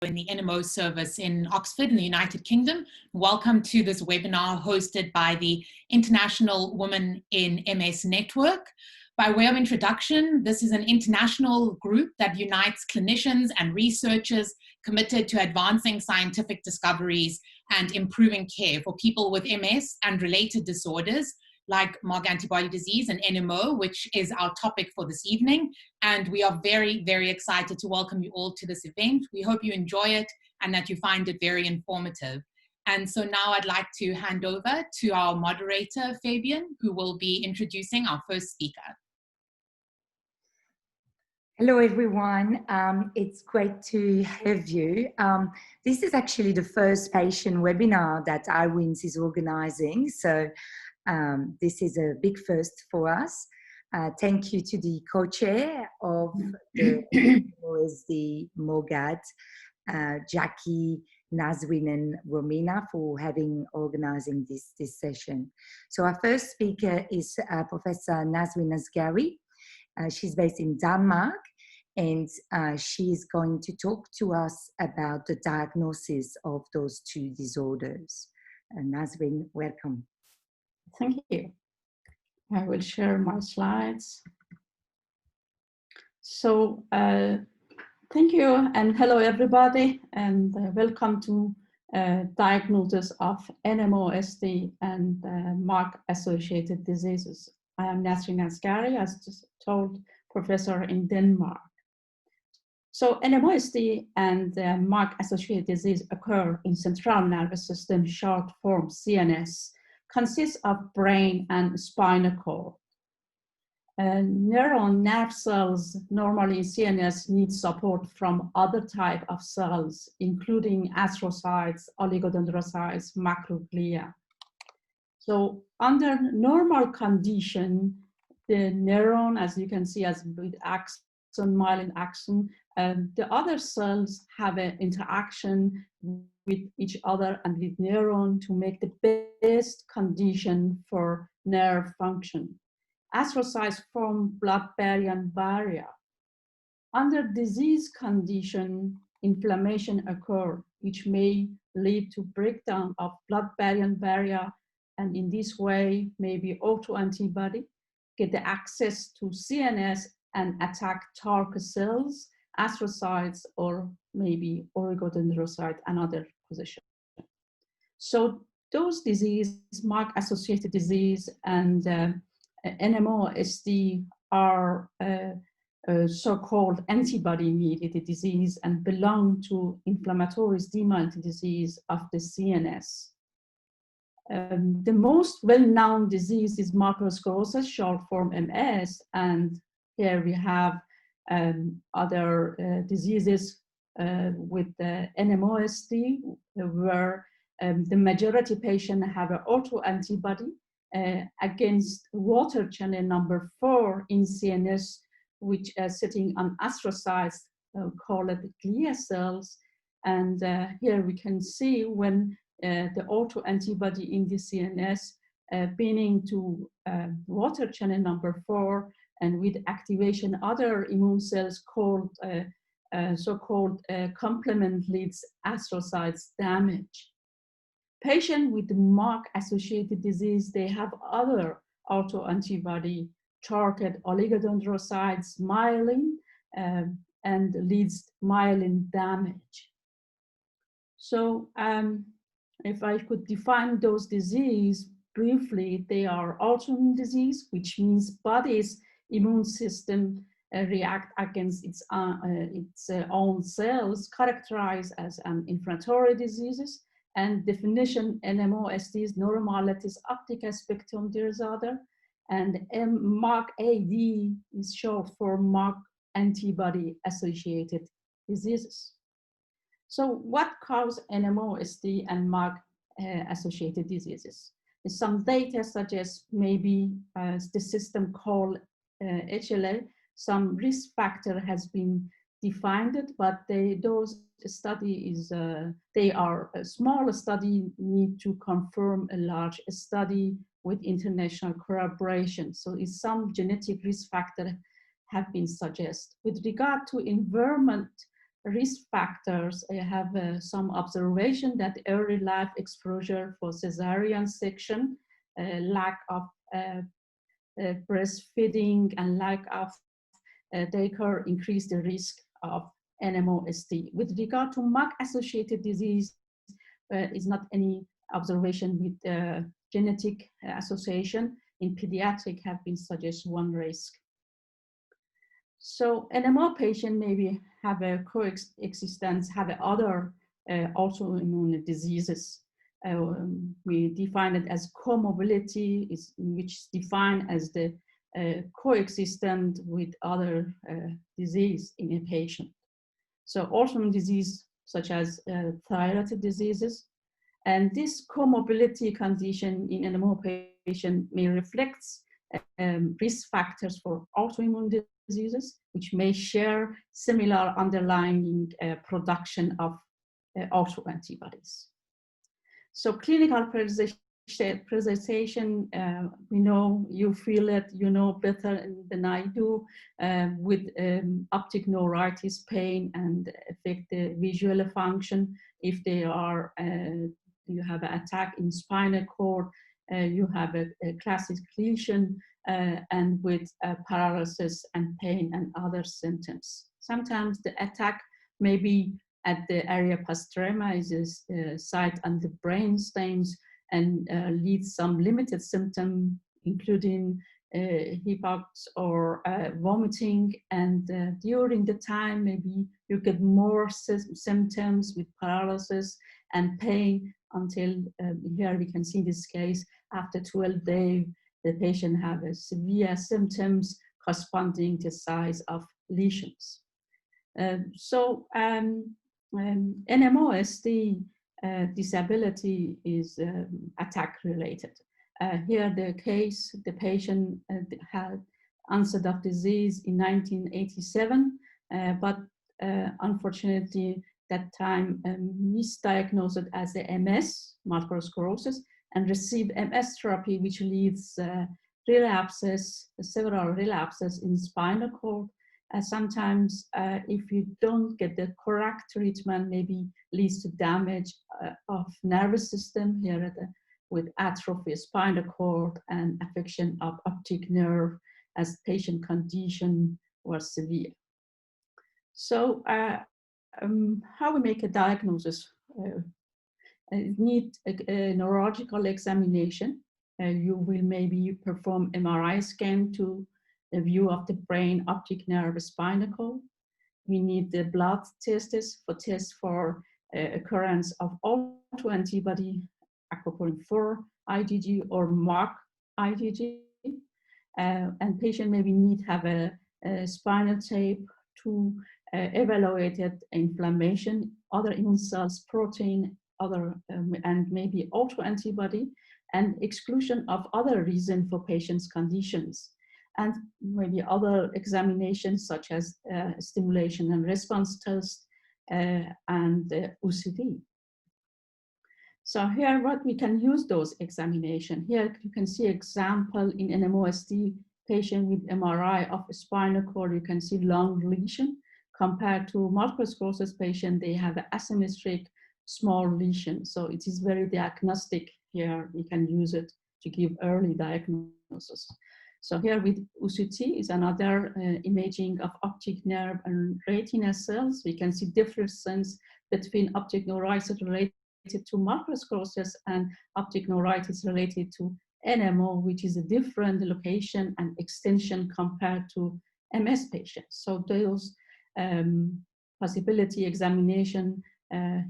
in the NMO service in Oxford in the United Kingdom. Welcome to this webinar hosted by the International Women in MS Network. By way of introduction, this is an international group that unites clinicians and researchers committed to advancing scientific discoveries and improving care for people with MS and related disorders like MOG antibody disease and NMO, which is our topic for this evening. And we are very, very excited to welcome you all to this event. We hope you enjoy it and that you find it very informative. And so now I'd like to hand over to our moderator, Fabienne, who will be introducing our first speaker. Hello, everyone. It's great to have you. This is actually the first patient webinar that iWiMS is organizing. So this is a big first for us. Thank you to the co-chair of the NMOSD MOGAD, Jackie, Nasrin and Romina, for organizing this session. So our first speaker is Professor Nasrin Asgari. She's based in Denmark, and she's going to talk to us about the diagnosis of those two disorders. Nasrin, welcome. Thank you. I will share my slides. So thank you and hello everybody, and welcome to diagnosis of NMOSD and MOG-associated diseases. I am Nasrin Asgari, as just told, professor in Denmark. So NMOSD and MOG-associated disease occur in central nervous system, short form CNS, consists of brain and spinal cord. Nerve cells normally in CNS need support from other type of cells, including astrocytes, oligodendrocytes, macroglia. So under normal condition, the neuron, as you can see, as with axon, myelin axon, the other cells have an interaction with each other and with neuron to make the best condition for nerve function. Astrocytes form blood-brain barrier. Under disease condition, inflammation occur, which may lead to breakdown of blood-brain barrier, and in this way, maybe autoantibody get the access to CNS and attack target cells, astrocytes, or maybe oligodendrocyte, another position. So those diseases, MOG-associated disease and NMOSD, are so-called antibody-mediated disease and belong to inflammatory demyelinating disease of the CNS. The most well-known disease is multiple sclerosis, short form MS, and here we have other diseases with the NMOSD, where the majority patient have an autoantibody against water channel number 4 in CNS, which are sitting on astrocytes called glia cells. And here we can see when the autoantibody in the CNS binding to water channel number 4, and with activation other immune cells called so-called complement leads astrocytes damage. Patient with MOG-associated disease, they have other autoantibody target oligodendrocytes, myelin, and leads myelin damage. So if I could define those diseases briefly, they are autoimmune disease, which means body's immune system react against its own cells, characterized as an inflammatory diseases. And definition, NMOSD is Neuromyelitis Optica Spectrum Disorder, and MOGAD is short for MOG antibody associated diseases. So what causes NMOSD and MOG associated diseases? Some data suggests maybe the system called HLA, some risk factor has been defined, but those studies, they are a small study, need to confirm a large study with international collaboration. So it's some genetic risk factor have been suggested. With regard to environment, risk factors, I have some observation that early life exposure for cesarean section, lack of breastfeeding, and lack of daycare increase the risk of NMOSD. With regard to MOG-associated disease, is not any observation with genetic association. In pediatric have been suggest one risk. So NMO patient maybe have a coexistence, have other autoimmune diseases. We define it as comorbidity, which is defined as the coexistent with other disease in a patient. So autoimmune disease such as thyroid diseases, and this comorbidity condition in NMO patient may reflect risk factors for autoimmune diseases, which may share similar underlying production of autoantibodies. So clinical presentation, we know, you feel it, you know better than I do, with optic neuritis, pain, and affect the visual function. If they are, you have an attack in spinal cord, you have a classic lesion, and with paralysis and pain and other symptoms. Sometimes the attack may be at the area postrema, is a site on the brain stems, and leads some limited symptom, including hiccups or vomiting. And during the time, maybe you get more symptoms with paralysis and pain until here we can see this case after 12 days, the patient have a severe symptoms corresponding to size of lesions. NMOSD disability is attack related. Here the case, the patient had onset of disease in 1987, but unfortunately that time misdiagnosed as the MS, multiple sclerosis, and received MS therapy, which leads relapses, several relapses in spinal cord. Sometimes if you don't get the correct treatment, maybe leads to damage of nervous system here with atrophy of spinal cord and affection of optic nerve as patient condition was severe. So how we make a diagnosis? Need a neurological examination. You will maybe perform MRI scan to a view of the brain, optic nerve, spinal cord. We need the blood tests for occurrence of autoantibody, aquaporin 4 IgG or MOG IgG. And patient maybe need have a spinal tape to evaluate inflammation, other immune cells, protein, other and maybe autoantibody, and exclusion of other reason for patient's conditions, and maybe other examinations such as stimulation and response test and UCD. So here, what we can use those examination. Here you can see example in NMOSD patient with MRI of a spinal cord. You can see long lesion compared to multiple sclerosis patient. They have an asymmetric small lesion. So it is very diagnostic here. We can use it to give early diagnosis. So here with UCT is another imaging of optic nerve and retina cells. We can see differences between optic neuritis related to multiple sclerosis and optic neuritis related to NMO, which is a different location and extension compared to MS patients. So those possibility examination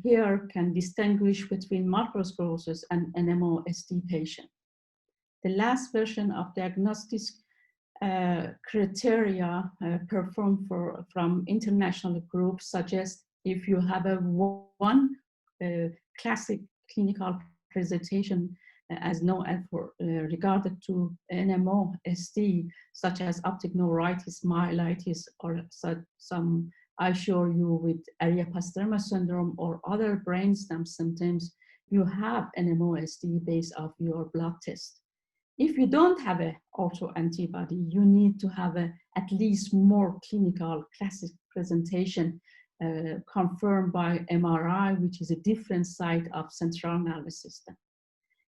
here can distinguish between multiple sclerosis and NMOSD patient. The last version of diagnostic criteria performed from international groups suggests if you have a one classic clinical presentation as known for regarded to NMOSD, such as optic neuritis, myelitis, or some I show you with area postrema syndrome or other brainstem symptoms, you have NMOSD based off your blood test. If you don't have an autoantibody, you need to have at least more clinical classic presentation confirmed by MRI, which is a different site of central nervous system.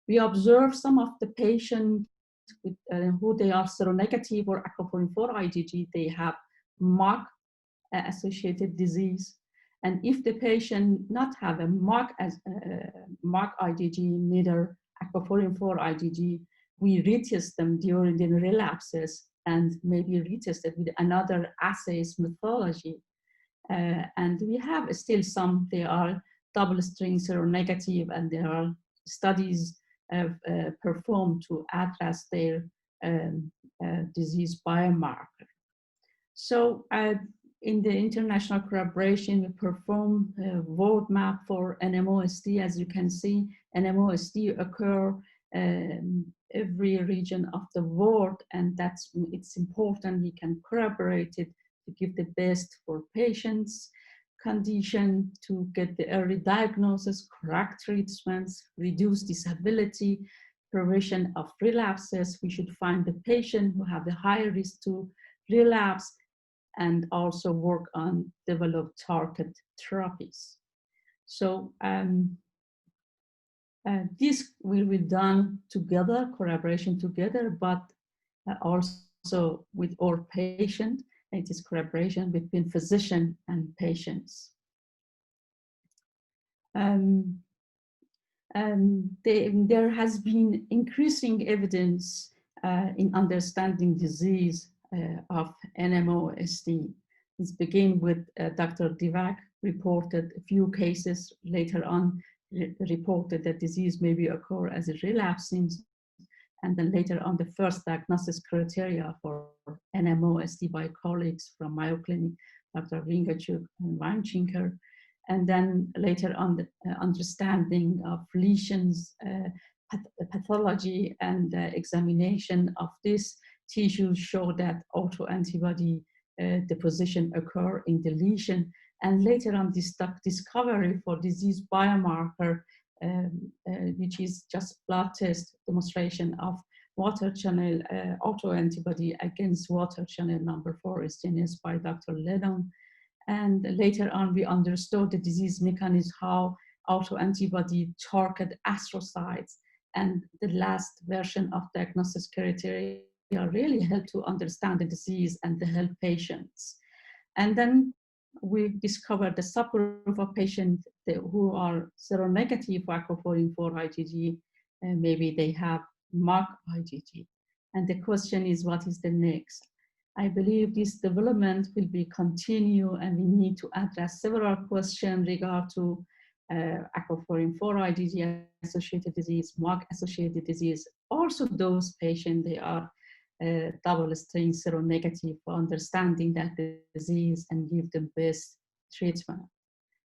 We observe some of the patients with, who they are seronegative or aquaporin 4 IgG, they have MOG associated disease. And if the patient not have a MOG IgG, neither aquaporin 4 IgG, we retest them during the relapses and maybe retested with another assays methodology. And we have still some, they are double string seronegative, and there are studies performed to address their disease biomarker. So in the international collaboration, we perform a world map for NMOSD. As you can see, NMOSD occur every region of the world, and it's important we can corroborate it to give the best for patients, condition to get the early diagnosis, correct treatments, reduce disability, prevention of relapses. We should find the patient who have the higher risk to relapse, and also work on develop target therapies. So this will be done together, collaboration together, but also with our patient. It is collaboration between physician and patients. There has been increasing evidence in understanding disease of NMOSD. This began with Dr. Divak reported a few cases, later on reported that disease may occur as a relapsing, and then later on the first diagnosis criteria for NMOSD by colleagues from Mayo Clinic, Dr. Ringachuk and Weinchinker, and then later on the understanding of lesions, pathology, and examination of this tissues show that autoantibody deposition occur in the lesion, and later on this discovery for disease biomarker, which is just blood test demonstration of water channel autoantibody against water channel number 4 is generated by Dr. Ledon. And later on, we understood the disease mechanism, how autoantibody target astrocytes, and the last version of diagnosis criteria really help to understand the disease and to help patients. And then we discovered the subgroup of patients who are seronegative for aquaporin 4 IgG, and maybe they have MOG IgG. And the question is, what is the next? I believe this development will be continue, and we need to address several questions regard to aquaporin 4 IgG associated disease, MOG associated disease. Also those patients, they are double string seronegative, for understanding that disease and give the best treatment.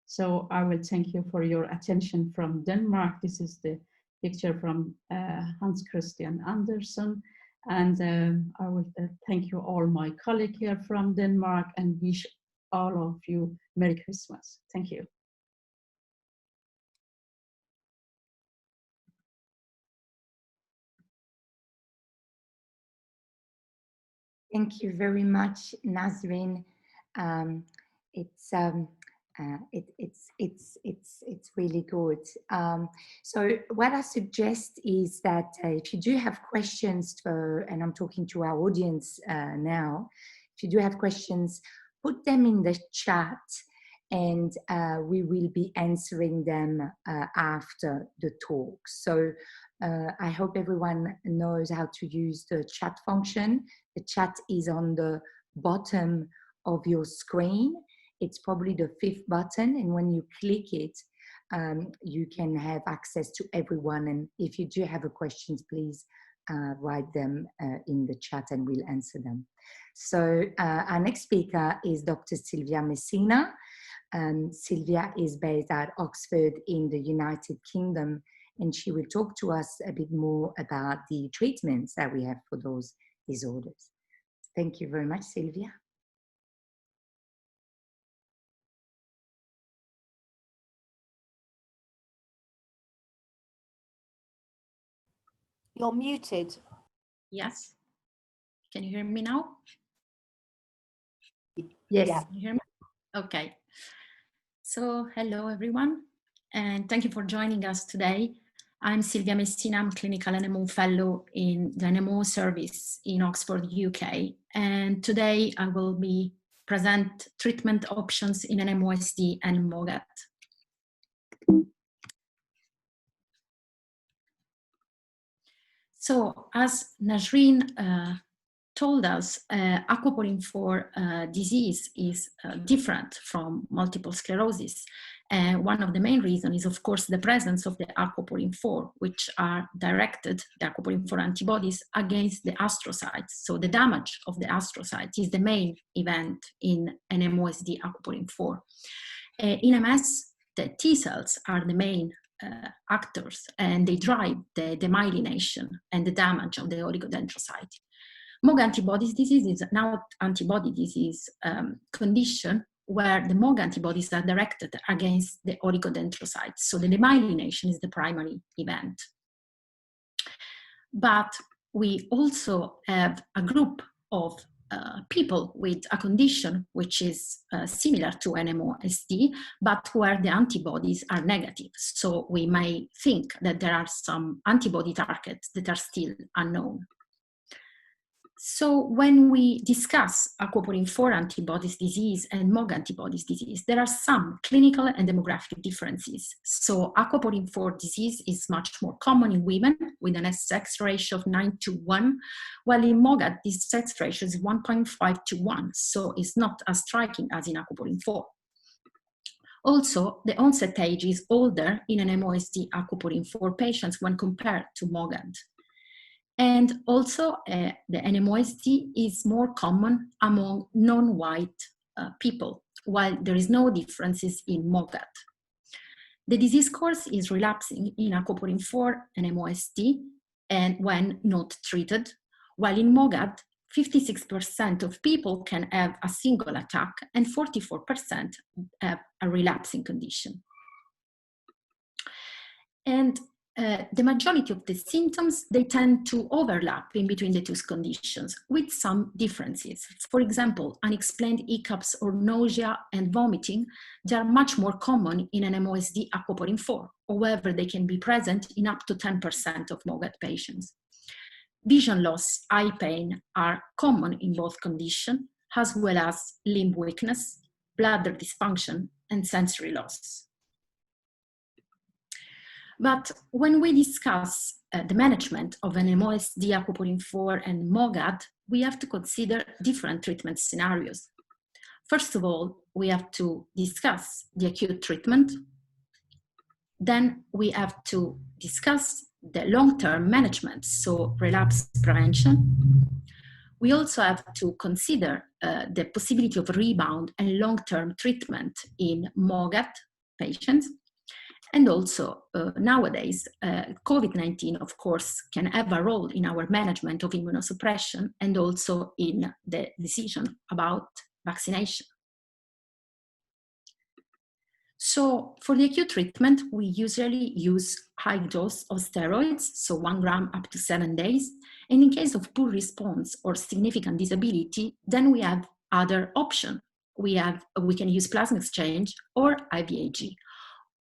So I will thank you for your attention from Denmark. This is the picture from Hans Christian Andersen. And I will thank you all my colleagues here from Denmark, and wish all of you Merry Christmas. Thank you. Thank you very much, Nasrin. It's really good. So what I suggest is that if you do have questions, and I'm talking to our audience now, if you do have questions, put them in the chat, and we will be answering them after the talk. So I hope everyone knows how to use the chat function. The chat is on the bottom of your screen. It's probably the 5th button, and when you click it, you can have access to everyone. And if you do have questions, please write them in the chat and we'll answer them. So our next speaker is Dr. Silvia Messina. Silvia is based at Oxford in the United Kingdom, and she will talk to us a bit more about the treatments that we have for those disorders. Thank you very much, Silvia. You're muted. Yes. Can you hear me now? Yes. Yeah. Can you hear me? Okay. So, hello everyone, and thank you for joining us today. I'm Silvia Messina, I'm Clinical NMO Fellow in the NMO service in Oxford, UK, and today I will be present treatment options in NMOSD and MOGAD. So, as Nasrin told us, aquaporin 4 disease is different from multiple sclerosis. And one of the main reasons is, of course, the presence of the aquaporin 4, which are directed, the aquaporin 4 antibodies, against the astrocytes. So the damage of the astrocytes is the main event in NMOSD aquaporin 4. In MS, the T cells are the main actors, and they drive the demyelination and the damage of the oligodendrocyte. MOG antibodies disease is an antibody disease condition where the MOG antibodies are directed against the oligodendrocytes. So the demyelination is the primary event. But we also have a group of people with a condition which is similar to NMOSD, but where the antibodies are negative. So we may think that there are some antibody targets that are still unknown. So when we discuss aquaporin 4 antibodies disease and MOG antibodies disease, there are some clinical and demographic differences. So aquaporin 4 disease is much more common in women with an sex ratio of 9:1, while in MOGAD this sex ratio is 1.5:1, so it's not as striking as in aquaporin 4. Also, the onset age is older in NMOSD aquaporin 4 patients when compared to MOGAD. And also, the NMOSD is more common among non-white people, while there is no differences in MOGAD. The disease course is relapsing in aquaporin 4 NMOSD and when not treated, while in MOGAD, 56% of people can have a single attack and 44% have a relapsing condition. And the majority of the symptoms, they tend to overlap in between the two conditions with some differences. For example, unexplained hiccups or nausea and vomiting, they are much more common in NMOSD aquaporin 4. However, they can be present in up to 10% of MOGAD patients. Vision loss, eye pain are common in both conditions, as well as limb weakness, bladder dysfunction, and sensory loss. But when we discuss the management of NMOSD aquaporin 4 and MOGAD, we have to consider different treatment scenarios. First of all, we have to discuss the acute treatment. Then we have to discuss the long-term management, so relapse prevention. We also have to consider the possibility of rebound and long-term treatment in MOGAD patients. And also, nowadays, COVID-19, of course, can have a role in our management of immunosuppression and also in the decision about vaccination. So for the acute treatment, we usually use high dose of steroids, so 1 gram up to 7 days. And in case of poor response or significant disability, then we have other options. We can use plasma exchange or IVIG.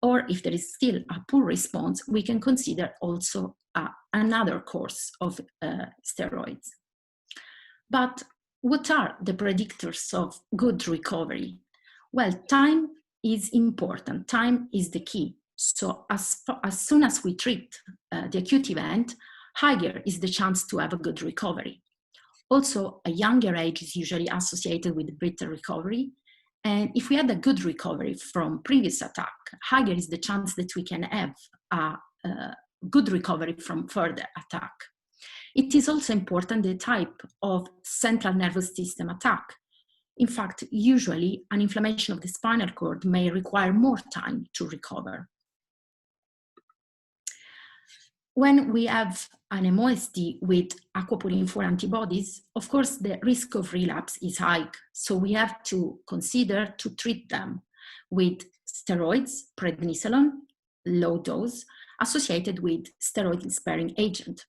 Or if there is still a poor response, we can consider also another course of steroids. But what are the predictors of good recovery? Well, time is important. Time is the key. So as soon as we treat the acute event, higher is the chance to have a good recovery. Also, a younger age is usually associated with better recovery. And if we had a good recovery from previous attack, higher is the chance that we can have a good recovery from further attack. It is also important the type of central nervous system attack. In fact, usually an inflammation of the spinal cord may require more time to recover. When we have an NMOSD with aquaporin 4 antibodies, of course, the risk of relapse is high. So we have to consider to treat them with steroids, prednisolone, low dose, associated with steroid-sparing agent.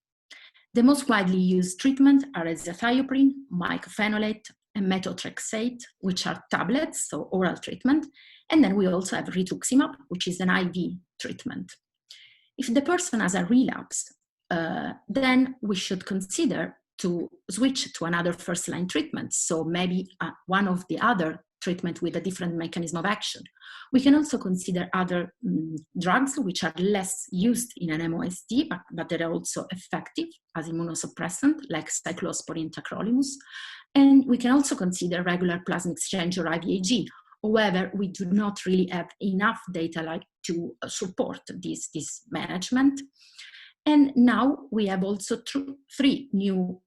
The most widely used treatment are azathioprine, mycophenolate, and methotrexate, which are tablets, so oral treatment, And then we also have rituximab, which is an IV treatment. If the person has a relapse, then we should consider to switch to another first-line treatment. So maybe one of the other treatment with a different mechanism of action. We can also consider other drugs which are less used in NMOSD, but they are also effective as immunosuppressant, like cyclosporine tacrolimus. And we can also consider regular plasma exchange or IVIG. However, we do not really have enough data to support this management. And now we have also three new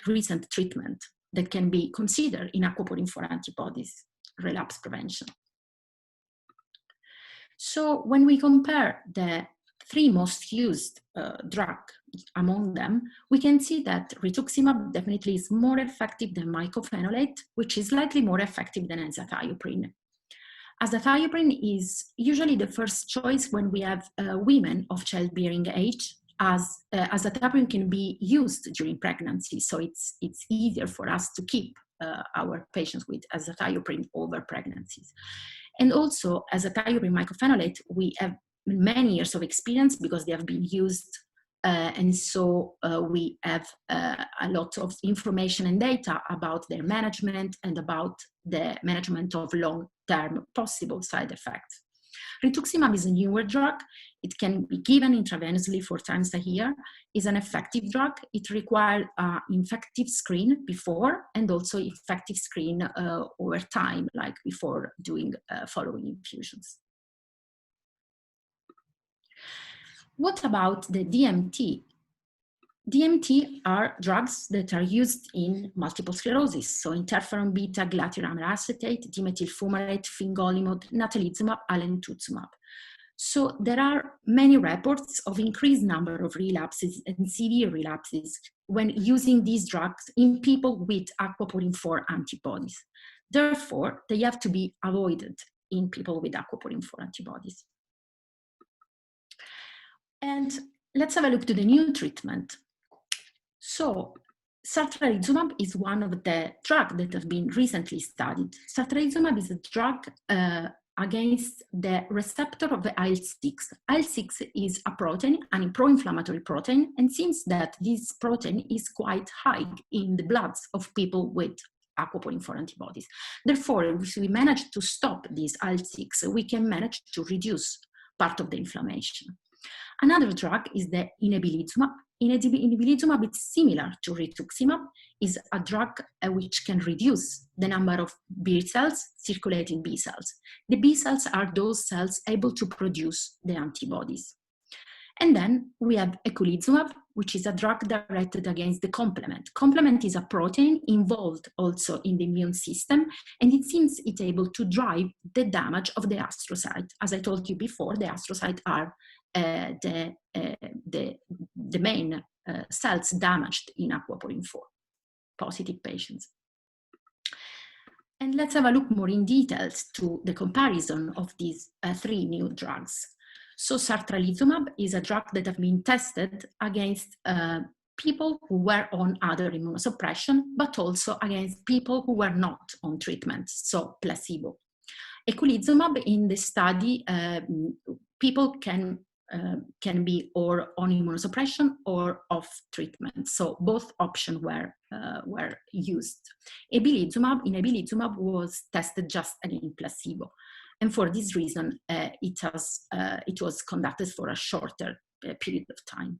recent treatment that can be considered in aquaporin 4 antibodies relapse prevention. So when we compare the three most used drugs among them, we can see that rituximab definitely is more effective than mycophenolate, which is slightly more effective than azathioprine. Azathioprine is usually the first choice when we have women of childbearing age, as azathioprine can be used during pregnancy, so it's easier for us to keep our patients with azathioprine over pregnancies. And also, azathioprine mycophenolate, we have many years of experience because they have been used, and so we have a lot of information and data about their management and about the management of long-term possible side effects. Rituximab is a newer drug. It can be given intravenously 4 times a year. It's an effective drug. It requires an infective screen before and also effective screen over time, like before doing following infusions. What about the DMT? DMT are drugs that are used in multiple sclerosis, so interferon beta, glatiramer acetate, dimethyl fumarate, fingolimod, natalizumab, alemtuzumab. So there are many reports of increased number of relapses and severe relapses when using these drugs in people with aquaporin 4 antibodies. Therefore, they have to be avoided in people with aquaporin 4 antibodies. And let's have a look to the new treatment. So, sartalizumab is one of the drugs that have been recently studied. Sartalizumab is a drug against the receptor of the IL-6. IL-6 is a protein, a pro-inflammatory protein, and seems that this protein is quite high in the bloods of people with aquaporin 4 antibodies. Therefore, if we manage to stop this IL-6, we can manage to reduce part of the inflammation. Another drug is the inebilizumab. Inebilizumab is similar to rituximab, is a drug which can reduce the number of B cells, circulating B cells. The B cells are those cells able to produce the antibodies. And then we have eculizumab, which is a drug directed against the complement. Complement is a protein involved also in the immune system, and it seems it's able to drive the damage of the astrocyte. As I told you before, the astrocytes are the main cells damaged in aquaporin 4 positive patients. And let's have a look more in details to the comparison of these 3 new drugs. So sartalizumab is a drug that has been tested against people who were on other immunosuppression, but also against people who were not on treatment, so placebo. Eculizumab in the study, people can be or on immunosuppression or off treatment. So both options were used. Ebilizumab was tested just against placebo. And for this reason, it was conducted for a shorter period of time.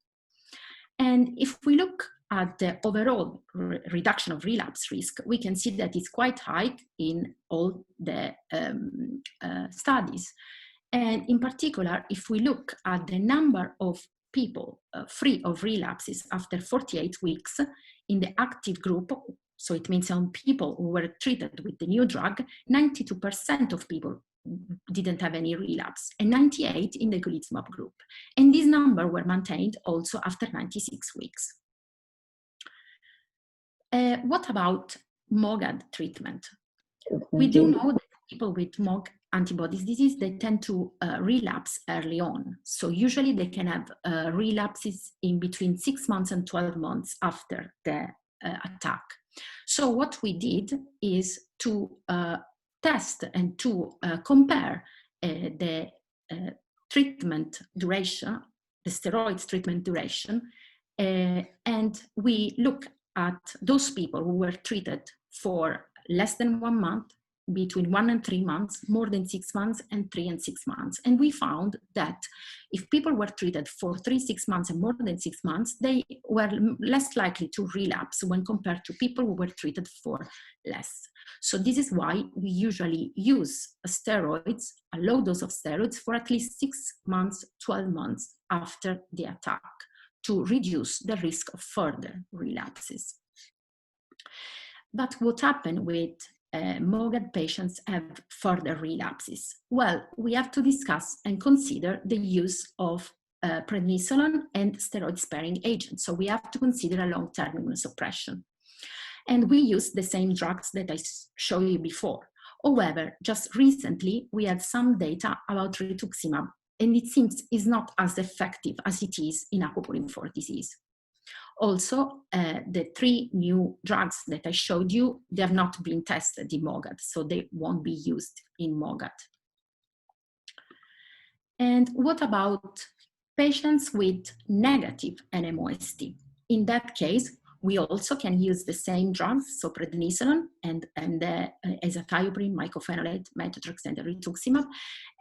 And if we look at the overall reduction of relapse risk, we can see that it's quite high in all the studies. And in particular, if we look at the number of people free of relapses after 48 weeks in the active group, so it means on people who were treated with the new drug, 92% of people didn't have any relapse, and 98% in the eculizumab group. And this number were maintained also after 96 weeks. What about MOGAD treatment? We do know that people with MOG antibodies disease, they tend to relapse early on. So usually they can have relapses in between 6 months and 12 months after the attack. So what we did is to test and to compare the treatment duration, the steroids treatment duration, and we look at those people who were treated for less than 1 month, between 1 and 3 months, more than 6 months, and 3 and 6 months. And we found that if people were treated for 3, 6 months and more than 6 months, they were less likely to relapse when compared to people who were treated for less. So this is why we usually use steroids, a low dose of steroids, for at least 6 months, 12 months after the attack to reduce the risk of further relapses. But what happened with MOGAD patients have further relapses? Well, we have to discuss and consider the use of prednisolone and steroid-sparing agents. So we have to consider a long-term immunosuppression. And we use the same drugs that I showed you before. However, just recently, we had some data about rituximab, and it seems is not as effective as it is in aquaporin 4 disease. Also, the 3 new drugs that I showed you, they have not been tested in MOGAD, so they won't be used in MOGAD. And what about patients with negative NMOSD? In that case, we also can use the same drugs, so prednisolone and azathioprine, mycophenolate, methotrexate, and rituximab,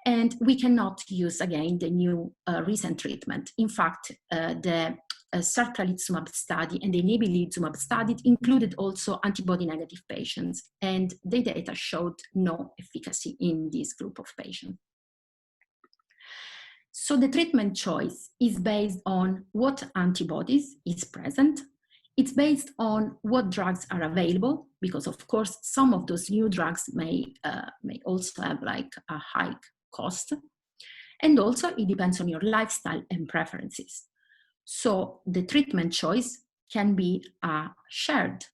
and we cannot use again the new recent treatment. In fact, the certolizumab study and the inebilizumab study included also antibody-negative patients, and the data showed no efficacy in this group of patients. So the treatment choice is based on what antibodies is present. It's based on what drugs are available, because of course some of those new drugs may also have like a high cost, and also it depends on your lifestyle and preferences. So the treatment choice can be a shared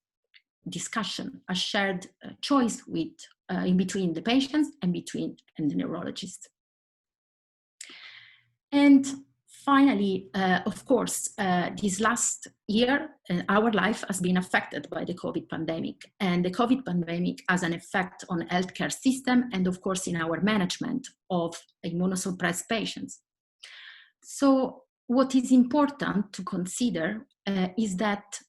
discussion, a shared choice with in between the patients and the neurologist. And finally, of course, this last year, our life has been affected by the COVID pandemic, and the COVID pandemic has an effect on the healthcare system and, of course, in our management of immunosuppressed patients. So what is important to consider is that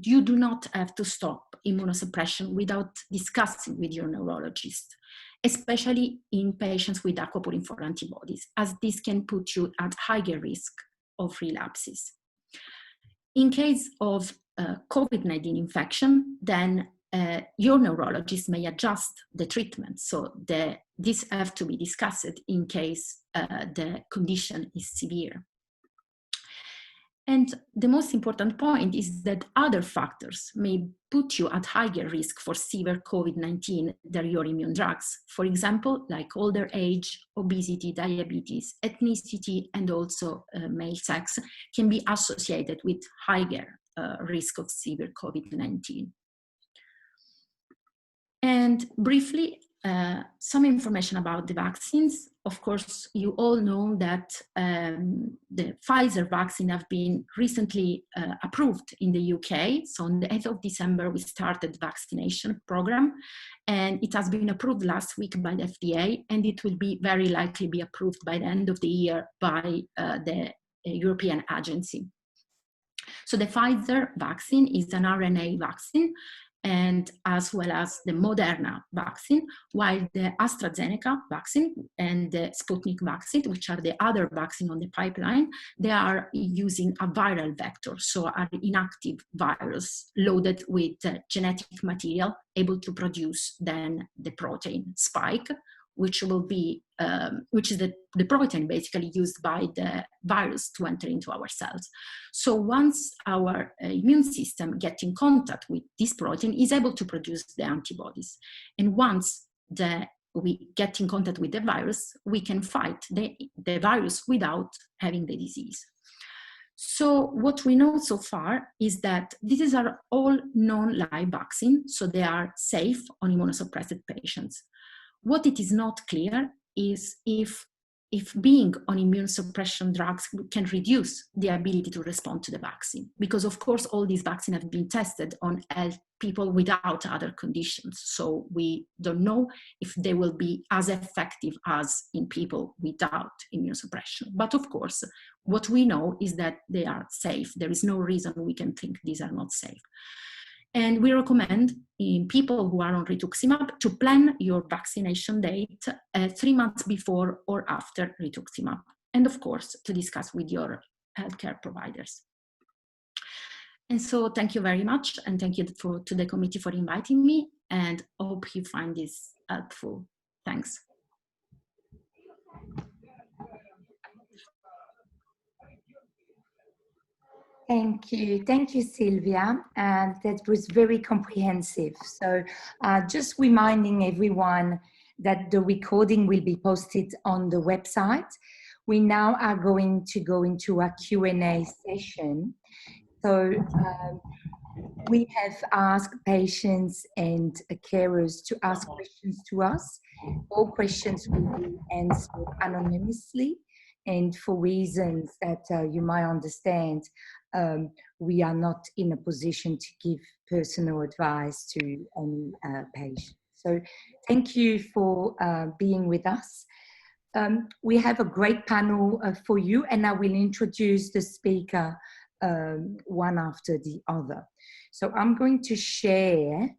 you do not have to stop immunosuppression without discussing with your neurologist, especially in patients with aquaporin 4 antibodies, as this can put you at higher risk of relapses. In case of COVID-19 infection, then your neurologist may adjust the treatment. So this have to be discussed in case the condition is severe. And the most important point is that other factors may put you at higher risk for severe COVID-19 than your immune drugs. For example, like older age, obesity, diabetes, ethnicity, and also male sex can be associated with higher risk of severe COVID-19. And briefly, some information about the vaccines. Of course, you all know that the Pfizer vaccine have been recently approved in the UK. So on the 8th of December, we started the vaccination program, and it has been approved last week by the FDA, and it will be very likely be approved by the end of the year by the European agency. So the Pfizer vaccine is an RNA vaccine, and as well as the Moderna vaccine, while the AstraZeneca vaccine and the Sputnik vaccine, which are the other vaccine on the pipeline, they are using a viral vector, so an inactive virus loaded with genetic material able to produce then the protein spike, which will be, which is the protein basically used by the virus to enter into our cells. So once our immune system gets in contact with this protein, is able to produce the antibodies. And once we get in contact with the virus, we can fight the virus without having the disease. So what we know so far is that these are all non-live vaccines, so they are safe on immunosuppressed patients. What it is not clear is if if being on immune suppression drugs can reduce the ability to respond to the vaccine. Because of course, all these vaccines have been tested on people without other conditions. So we don't know if they will be as effective as in people without immunosuppression. But of course, what we know is that they are safe. There is no reason we can think these are not safe. And we recommend in people who are on rituximab to plan your vaccination date 3 months before or after rituximab. And of course, to discuss with your healthcare providers. And so thank you very much. And thank you to the committee for inviting me. And hope you find this helpful. Thanks. Thank you, Silvia, and that was very comprehensive. So just reminding everyone that the recording will be posted on the website. We now are going to go into a Q&A session. So we have asked patients and carers to ask questions to us. All questions will be answered anonymously, and for reasons that you might understand, we are not in a position to give personal advice to any patient. So thank you for being with us. We have a great panel for you, and I will introduce the speaker one after the other. So I'm going to share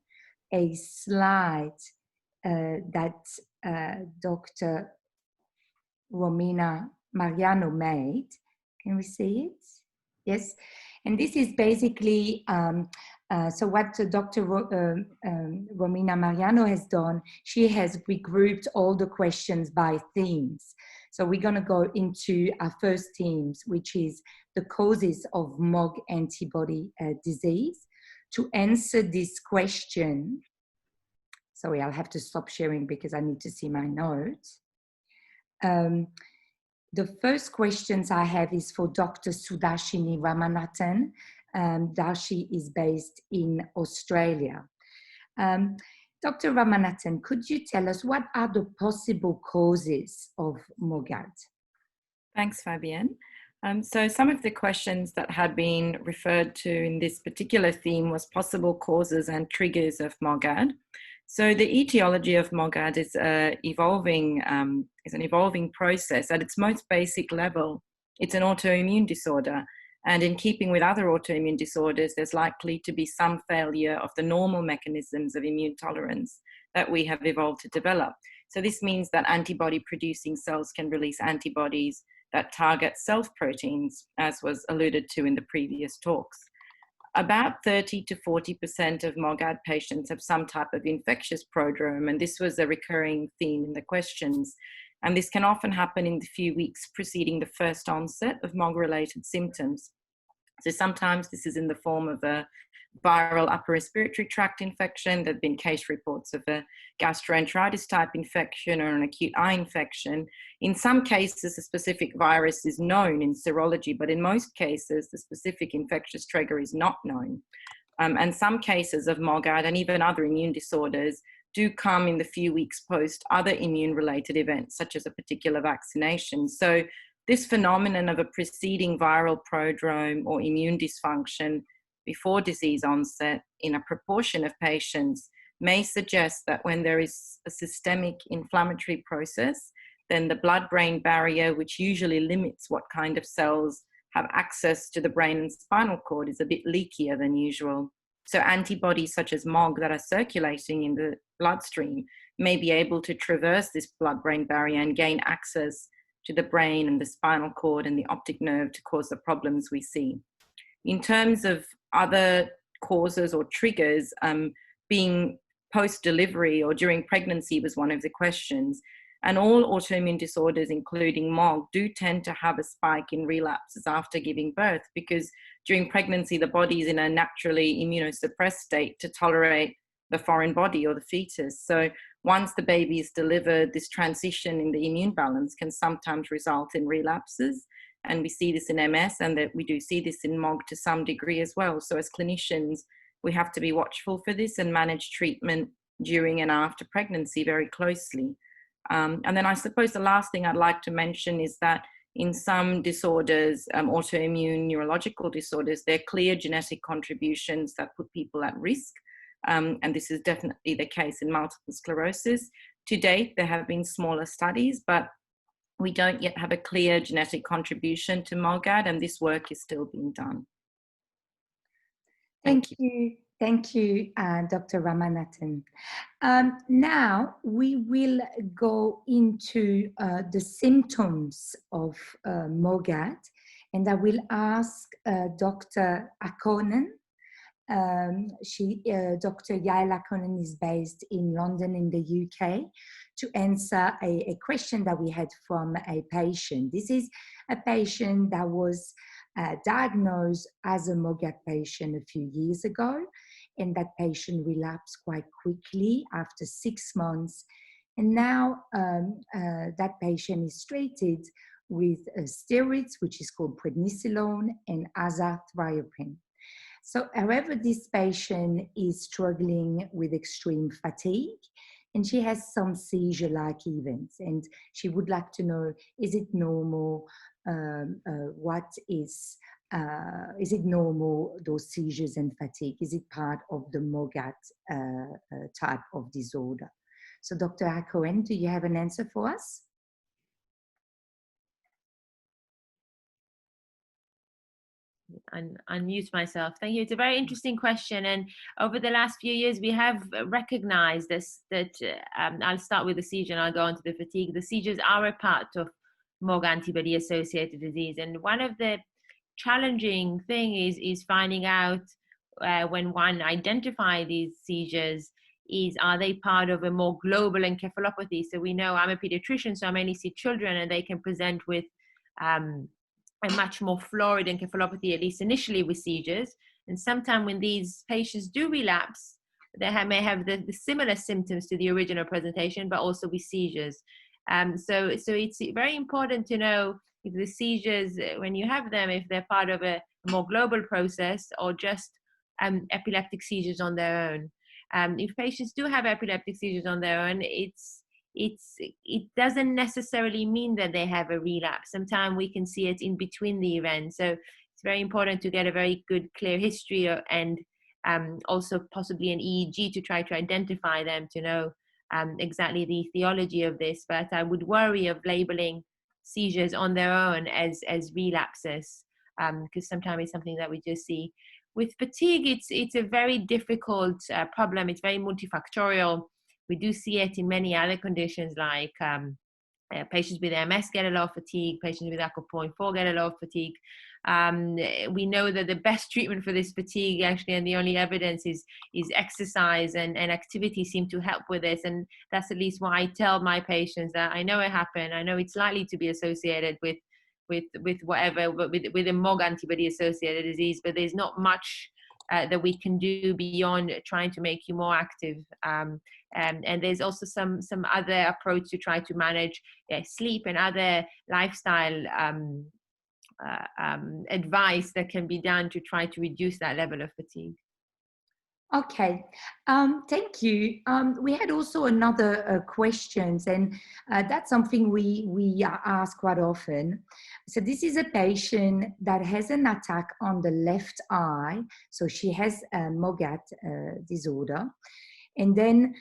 a slide that Dr. Romina Mariono made. Can we see it? Yes. And this is basically, so what Dr. Romina Mariono has done, she has regrouped all the questions by themes. So we're going to go into our first themes, which is the causes of MOG antibody disease. To answer this question, sorry, I'll have to stop sharing because I need to see my notes. The first questions I have is for Dr. Sudarshini Ramanathan. Darshi is based in Australia. Dr. Ramanathan, could you tell us what are the possible causes of MOGAD? Thanks, Fabienne. So some of the questions that had been referred to in this particular theme was possible causes and triggers of MOGAD. So the etiology of MOGAD is an evolving process. At its most basic level, it's an autoimmune disorder. And in keeping with other autoimmune disorders, there's likely to be some failure of the normal mechanisms of immune tolerance that we have evolved to develop. So this means that antibody-producing cells can release antibodies that target self-proteins, as was alluded to in the previous talks. About 30 to 40% of MOGAD patients have some type of infectious prodrome, and this was a recurring theme in the questions. And this can often happen in the few weeks preceding the first onset of MOG-related symptoms. So sometimes this is in the form of a viral upper respiratory tract infection. There have been case reports of a gastroenteritis type infection or an acute eye infection. In some cases, a specific virus is known in serology, but in most cases, the specific infectious trigger is not known. And some cases of MOGAD and even other immune disorders do come in the few weeks post other immune-related events, such as a particular vaccination. So this phenomenon of a preceding viral prodrome or immune dysfunction before disease onset in a proportion of patients may suggest that when there is a systemic inflammatory process, then the blood-brain barrier, which usually limits what kind of cells have access to the brain and spinal cord, is a bit leakier than usual. So antibodies such as MOG that are circulating in the bloodstream may be able to traverse this blood-brain barrier and gain access to the brain and the spinal cord and the optic nerve to cause the problems we see. In terms of other causes or triggers, being post-delivery or during pregnancy was one of the questions. And all autoimmune disorders, including MOG, do tend to have a spike in relapses after giving birth, because during pregnancy, the body is in a naturally immunosuppressed state to tolerate the foreign body or the fetus. So once the baby is delivered, this transition in the immune balance can sometimes result in relapses. And we see this in MS, and that we do see this in MOG to some degree as well. So as clinicians, we have to be watchful for this and manage treatment during and after pregnancy very closely. And then I suppose the last thing I'd like to mention is that in some disorders, autoimmune neurological disorders, there are clear genetic contributions that put people at risk. And this is definitely the case in multiple sclerosis. To date, there have been smaller studies, but we don't yet have a clear genetic contribution to MOGAD, and this work is still being done. Thank you. Thank you, Dr. Ramanathan. Now we will go into the symptoms of MOGAD, and I will ask Dr. Hacohen. Dr. Yael Hacohen is based in London in the UK to answer a question that we had from a patient. This is a patient that was diagnosed as a MOGAD patient a few years ago, and that patient relapsed quite quickly after 6 months. And now that patient is treated with steroids, which is called prednisolone, and azathioprine. So, however, this patient is struggling with extreme fatigue, and she has some seizure-like events, and she would like to know, is it normal? Is it normal, those seizures and fatigue? Is it part of the MOGAD type of disorder? So, Dr. Hacohen, do you have an answer for us? Unmute myself. Thank you. It's a very interesting question, and over the last few years we have recognized this, that I'll start with the seizure and I'll go on to the fatigue. The seizures are a part of MOG antibody associated disease, and one of the challenging thing is finding out when one identifies these seizures, are they part of a more global encephalopathy? So we know, I'm a pediatrician, so I mainly see children, and they can present with a much more florid encephalopathy, at least initially, with seizures. And sometimes when these patients do relapse, they may have the similar symptoms to the original presentation, but also with seizures. So it's very important to know if the seizures, when you have them, if they're part of a more global process or just epileptic seizures on their own. If patients do have epileptic seizures on their own, it doesn't necessarily mean that they have a relapse. Sometimes we can see it in between the events. So it's very important to get a very good, clear history and also possibly an EEG to try to identify them, to know exactly the etiology of this. But I would worry of labeling seizures on their own as relapses, because sometimes it's something that we just see. With fatigue, it's a very difficult problem. It's very multifactorial. We do see it in many other conditions, like patients with MS get a lot of fatigue, patients with ACO.4 get a lot of fatigue. We know that the best treatment for this fatigue, actually, and the only evidence is exercise and activity seem to help with this. And that's at least why I tell my patients that I know it happened. I know it's likely to be associated with whatever, with a MOG antibody associated disease, but there's not much that we can do beyond trying to make you more active. And there's also some other approach to try to manage sleep and other lifestyle advice that can be done to try to reduce that level of fatigue. Okay, thank you. We had also another questions, and that's something we ask quite often. So this is a patient that has an attack on the left eye. So she has a MOGAD disorder. And then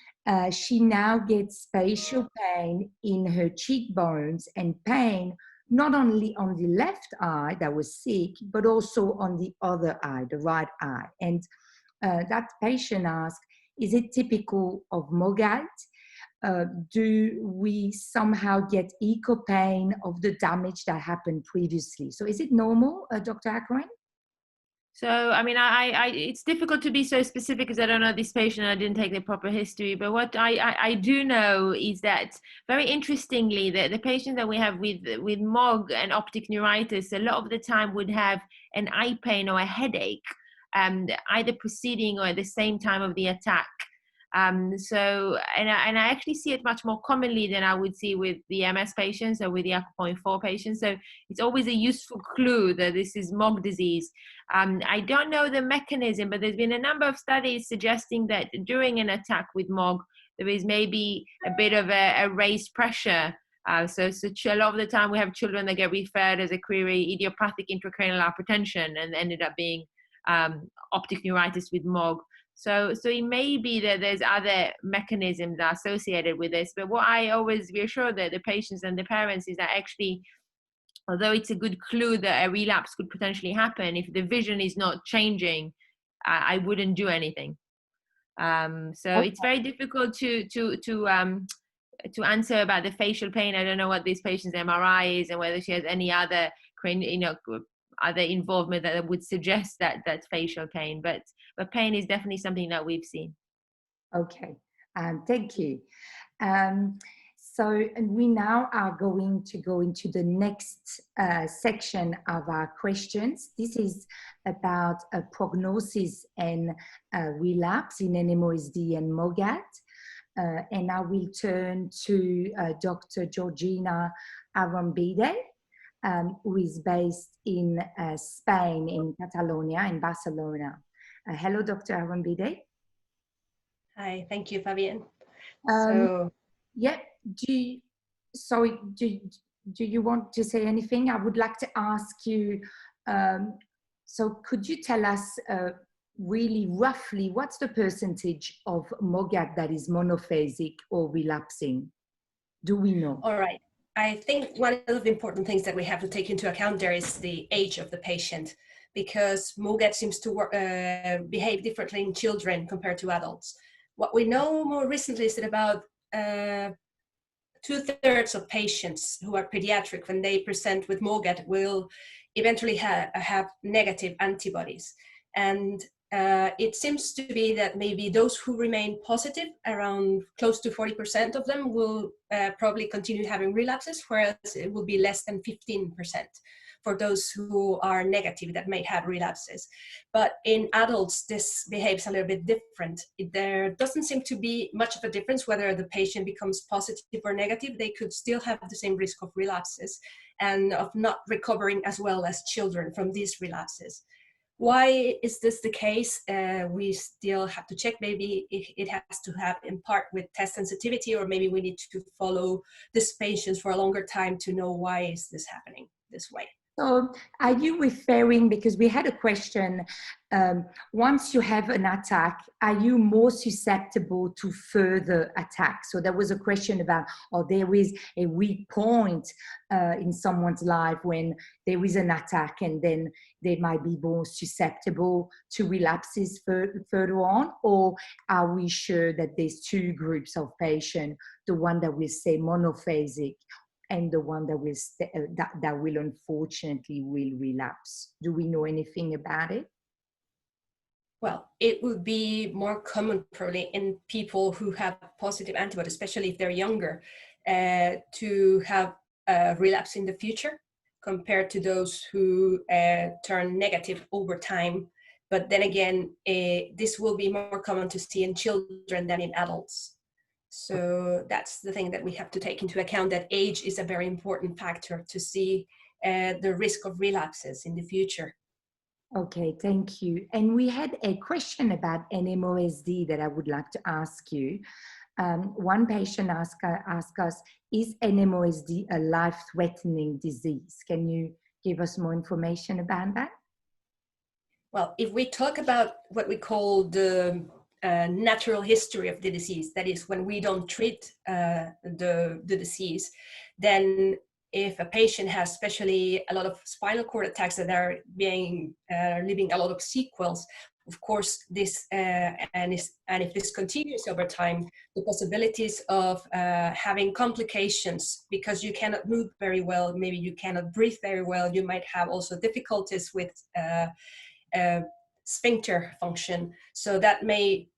she now gets spatial pain in her cheekbones, and pain not only on the left eye that was sick, but also on the other eye, the right eye. And that patient asked, is it typical of MOGAD? Do we somehow get echo pain of the damage that happened previously? So is it normal, Dr. Hacohen? So, I mean, it's difficult to be so specific because I don't know this patient, I didn't take the proper history. But what I do know is that, very interestingly, the patient that we have with MOG and optic neuritis, a lot of the time would have an eye pain or a headache, either preceding or at the same time of the attack. And I actually see it much more commonly than I would see with the MS patients or with the ACO.4 patients. So it's always a useful clue that this is MOG disease. I don't know the mechanism, but there's been a number of studies suggesting that during an attack with MOG, there is maybe a bit of a raised pressure. So a lot of the time we have children that get referred as a query idiopathic intracranial hypertension and ended up being optic neuritis with MOG. So it may be that there's other mechanisms that are associated with this, but what I always reassure the patients and the parents is that actually, although it's a good clue that a relapse could potentially happen, if the vision is not changing, I wouldn't do anything. So it's very difficult to answer about the facial pain. I don't know what this patient's MRI is and whether she has any other other involvement that would suggest that facial pain, but pain is definitely something that we've seen. Okay, thank you. So we now are going to go into the next section of our questions. This is about a prognosis and relapse in NMOSD and MOGAD. And I will turn to Dr. Georgina Arrambide, who is based in Spain, in Catalonia, in Barcelona. Hello, Dr. Arrambide. Hi, thank you, Fabienne. Yeah, do you want to say anything? I would like to ask you, so could you tell us really roughly what's the percentage of MOGAD that is monophasic or relapsing? Do we know? All right. I think one of the important things that we have to take into account there is the age of the patient, because MOGAD seems to behave differently in children compared to adults. What we know more recently is that about 2/3 of patients who are pediatric, when they present with MOGAD, will eventually have negative antibodies. And it seems to be that maybe those who remain positive, around close to 40% of them, will probably continue having relapses, whereas it will be less than 15% for those who are negative that may have relapses. But in adults, this behaves a little bit different. There doesn't seem to be much of a difference whether the patient becomes positive or negative. They could still have the same risk of relapses and of not recovering as well as children from these relapses. Why is this the case? We still have to check. Maybe it has to have in part with test sensitivity, or maybe we need to follow these patients for a longer time to know why is this happening this way. So are you referring, because we had a question, once you have an attack, are you more susceptible to further attacks? So there was a question about, there is a weak point in someone's life when there is an attack, and then they might be more susceptible to relapses further on? Or are we sure that there's two groups of patients, the one that we say monophasic and the one that will that will unfortunately relapse? Do we know anything about it? Well, it would be more common probably in people who have positive antibodies, especially if they're younger, to have a relapse in the future compared to those who turn negative over time. But then again, this will be more common to see in children than in adults. So that's the thing that we have to take into account, that age is a very important factor to see the risk of relapses in the future. Okay, thank you. And we had a question about NMOSD that I would like to ask you. One patient asked us, is NMOSD a life-threatening disease? Can you give us more information about that? Well, if we talk about what we call the natural history of the disease, that is when we don't treat the disease, then if a patient has especially a lot of spinal cord attacks that are leaving a lot of sequels, of course this and if this continues over time, the possibilities of having complications, because you cannot move very well, maybe you cannot breathe very well, you might have also difficulties with sphincter function, so that may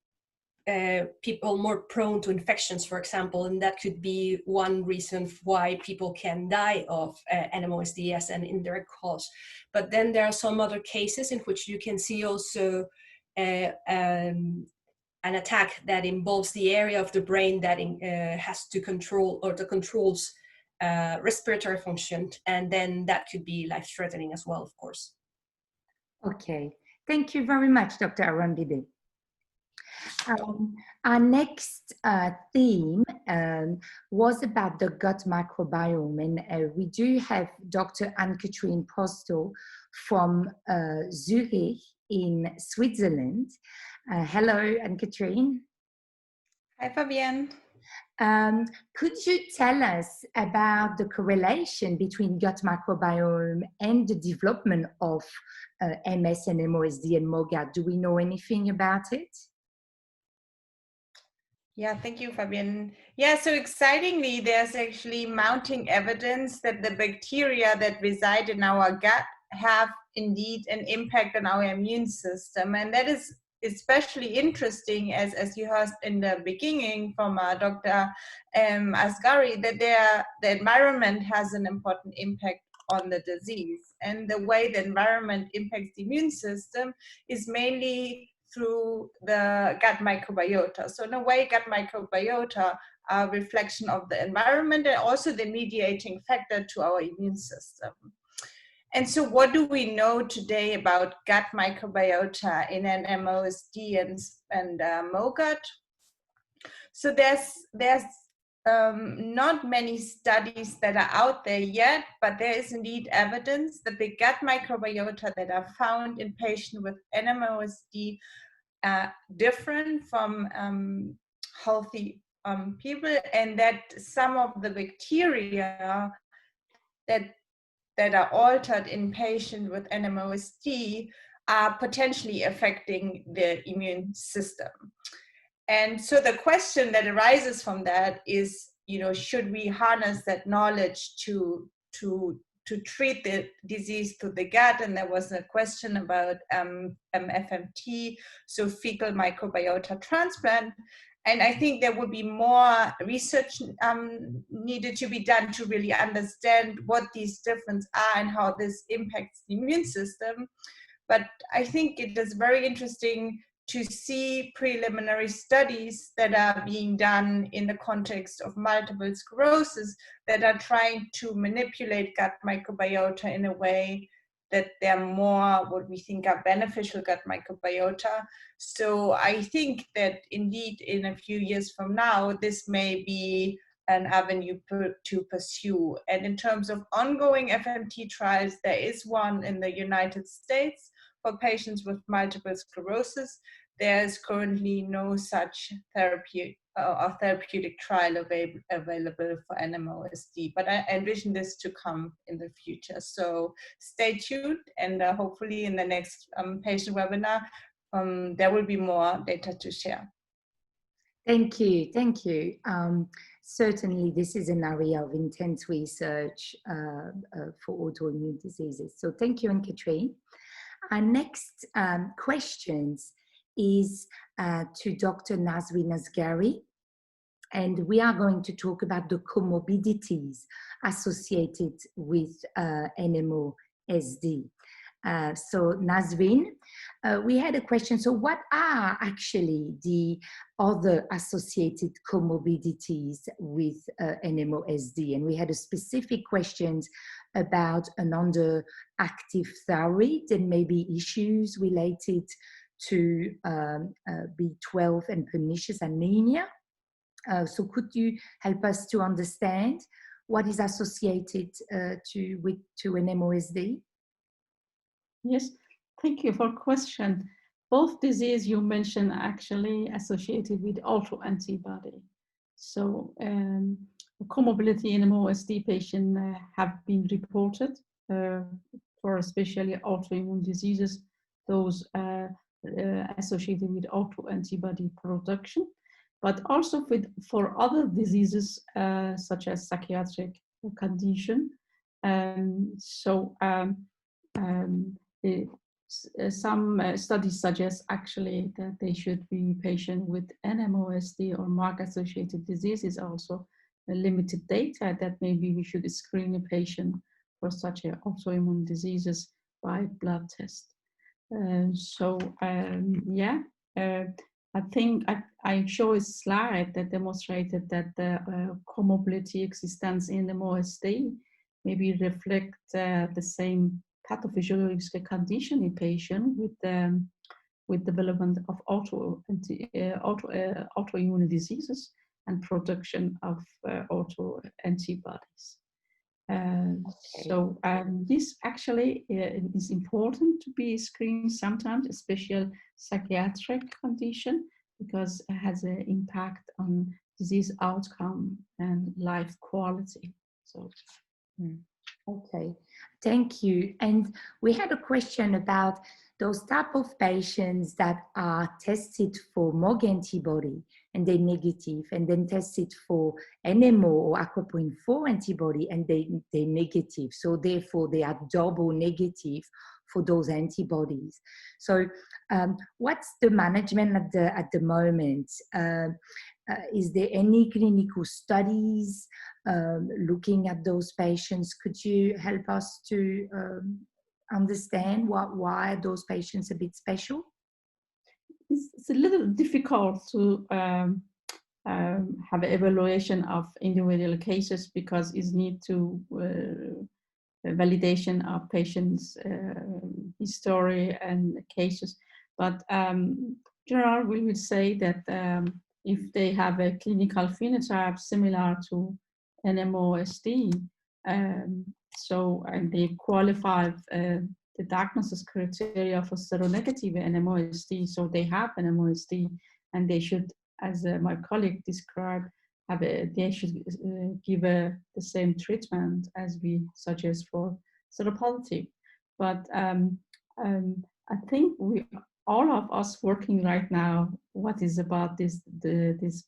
people more prone to infections, for example, and that could be one reason why people can die of NMOSD as an indirect cause. But then there are some other cases in which you can see also an attack that involves the area of the brain that has to control or that controls respiratory function, and then that could be life-threatening as well, of course. Okay, thank you very much, Dr. Arrambide. Our next theme was about the gut microbiome, and we do have Dr. Anne-Katrin Probstel from Zurich in Switzerland. Hello, Anne-Katrin. Hi, Fabienne. Could you tell us about the correlation between gut microbiome and the development of MS and NMOSD and MOGAD? Do we know anything about it? Yeah, thank you, Fabienne. Yeah, so excitingly, there's actually mounting evidence that the bacteria that reside in our gut have indeed an impact on our immune system. And that is especially interesting, as you heard in the beginning from Dr. Asgari, that the environment has an important impact on the disease. And the way the environment impacts the immune system is mainly through the gut microbiota. So in a way, gut microbiota are a reflection of the environment and also the mediating factor to our immune system. And so what do we know today about gut microbiota in NMOSD and MOGAD? So there's not many studies that are out there yet, but there is indeed evidence that the gut microbiota that are found in patients with NMOSD are different from healthy people, and that some of the bacteria that are altered in patients with NMOSD are potentially affecting the immune system. And so the question that arises from that is, should we harness that knowledge to treat the disease through the gut? And there was a question about FMT, so fecal microbiota transplant. And I think there would be more research needed to be done to really understand what these differences are and how this impacts the immune system. But I think it is very interesting to see preliminary studies that are being done in the context of multiple sclerosis that are trying to manipulate gut microbiota in a way that they're more what we think are beneficial gut microbiota. So I think that indeed in a few years from now, this may be an avenue to pursue. And in terms of ongoing FMT trials, there is one in the United States for patients with multiple sclerosis. There is currently no such therapeutic trial available for NMOSD, but I envision this to come in the future. So stay tuned, and hopefully in the next patient webinar, there will be more data to share. Thank you, thank you. Certainly this is an area of intense research for autoimmune diseases. So thank you, Anne-Katrin. Our next questions is to Dr. Nasrin Asgari, and we are going to talk about the comorbidities associated with NMOSD. So Nasrin, we had a question. So what are actually the other associated comorbidities with NMOSD? And we had a specific questions about an underactive thyroid and maybe issues related to B12 and pernicious anemia. So could you help us to understand what is associated to NMOSD? Yes, thank you for the question. Both diseases you mentioned are actually associated with autoantibody. So comorbidity in NMOSD patients have been reported for especially autoimmune diseases, those associated with autoantibody production, but also for other diseases such as psychiatric condition. Some studies suggest actually that they should be patient with NMOSD or MOGAD-associated diseases, also limited data that maybe we should screen a patient for such autoimmune diseases by blood test. I think I show a slide that demonstrated that the comorbidity existence in the NMOSD maybe reflect the same pathophysiological condition in patient with with development of autoimmune diseases and production of autoantibodies. So this actually is important to be screened sometimes, especially psychiatric condition, because it has an impact on disease outcome and life quality. So, okay, thank you. And we had a question about those type of patients that are tested for MOG antibody and they're negative, and then tested for NMO or aquaporin 4 antibody and they're negative. So therefore they are double negative for those antibodies. So what's the management at the moment? Is there any clinical studies looking at those patients? Could you help us to understand why those patients are a bit special? It's a little difficult to have an evaluation of individual cases because it needs to validation of patients' history and cases. But general, we will say that if they have a clinical phenotype similar to NMOSD, and they qualify the diagnosis criteria for seronegative NMOSD, so they have NMOSD, and they should, as my colleague described, they should give the same treatment as we suggest for seropositive. But I think all of us working right now, what is about this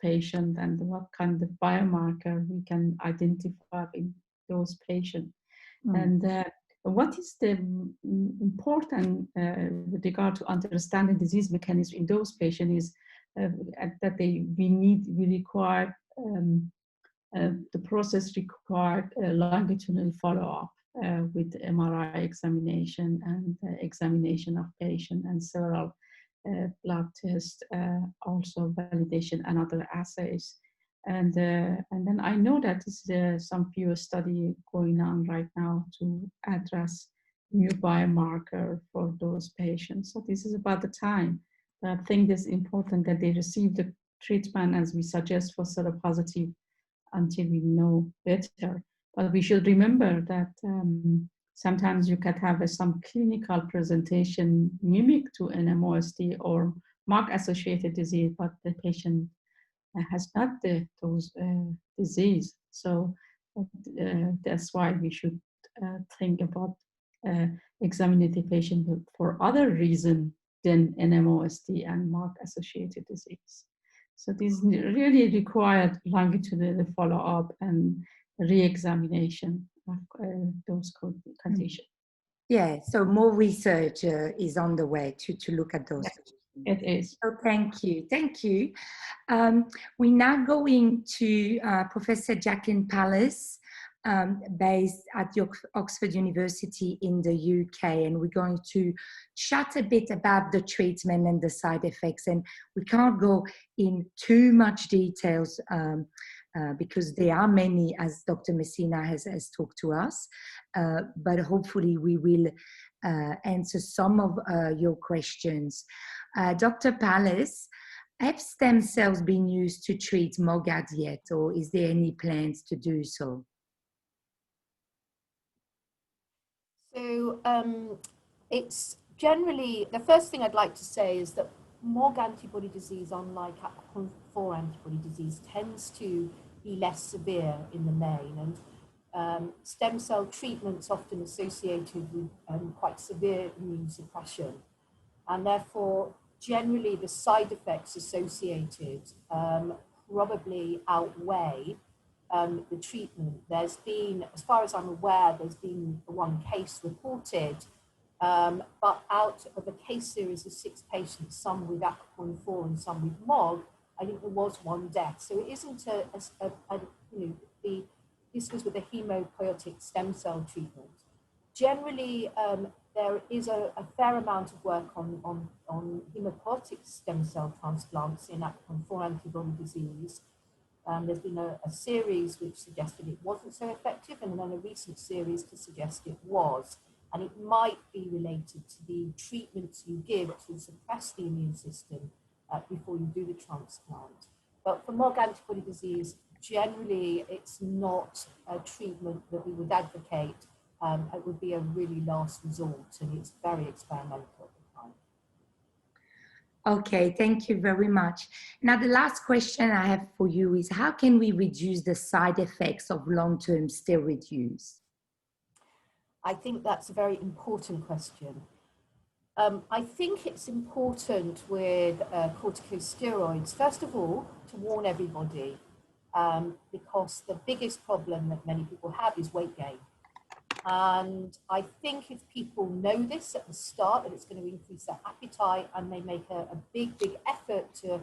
patient and what kind of biomarker we can identify in those patients. And what is the important with regard to understanding disease mechanism in those patients is that we require the process required longitudinal follow-up with MRI examination and examination of patient and several blood tests, also validation and other assays. And then I know that there's some few study going on right now to address new biomarker for those patients. So this is about the time. I think it's important that they receive the treatment as we suggest for seropositive until we know better. But we should remember that sometimes you can have some clinical presentation mimic to NMOSD or MOG-associated disease, but the patient has not those disease. So that's why we should think about examining the patient for other reason than NMOSD and MOG-associated disease. So this really required longitudinal follow-up and re-examination of those conditions. Yeah, so more research is on the way to look at those. It is. So thank you. We're now going to Professor Jacqueline Palace, based at Oxford University in the UK, and we're going to chat a bit about the treatment and the side effects. And we can't go in too much details because there are many, as Dr. Messina has talked to us, but hopefully we will answer some of your questions. Dr. Palace, have stem cells been used to treat MOGAD yet, or is there any plans to do so? So it's generally, the first thing I'd like to say is that MOG antibody disease, unlike aquaporin 4 antibody disease, tends to be less severe in the main, and stem cell treatment's often associated with quite severe immune suppression, and therefore generally the side effects associated probably outweigh the treatment. There's been, as far as I'm aware, there's been one case reported, but out of a case series of 6 patients, some with aquaporin 4 and some with MOG, I think there was one death. So it isn't this was with a hemopoietic stem cell treatment. Generally, there is a fair amount of work on hemopoietic stem cell transplants in aquaporin 4 antibody disease. There's been a series which suggested it wasn't so effective, and then a recent series to suggest it was. And it might be related to the treatments you give to suppress the immune system before you do the transplant. But for MOG antibody disease, generally it's not a treatment that we would advocate. It would be a really last resort, and it's very experimental at the time. Okay, thank you very much. Now, the last question I have for you is, how can we reduce the side effects of long-term steroid use? I think that's a very important question. I think it's important with corticosteroids, first of all, to warn everybody, because the biggest problem that many people have is weight gain. And I think if people know this at the start, that it's going to increase their appetite, and they make a big effort to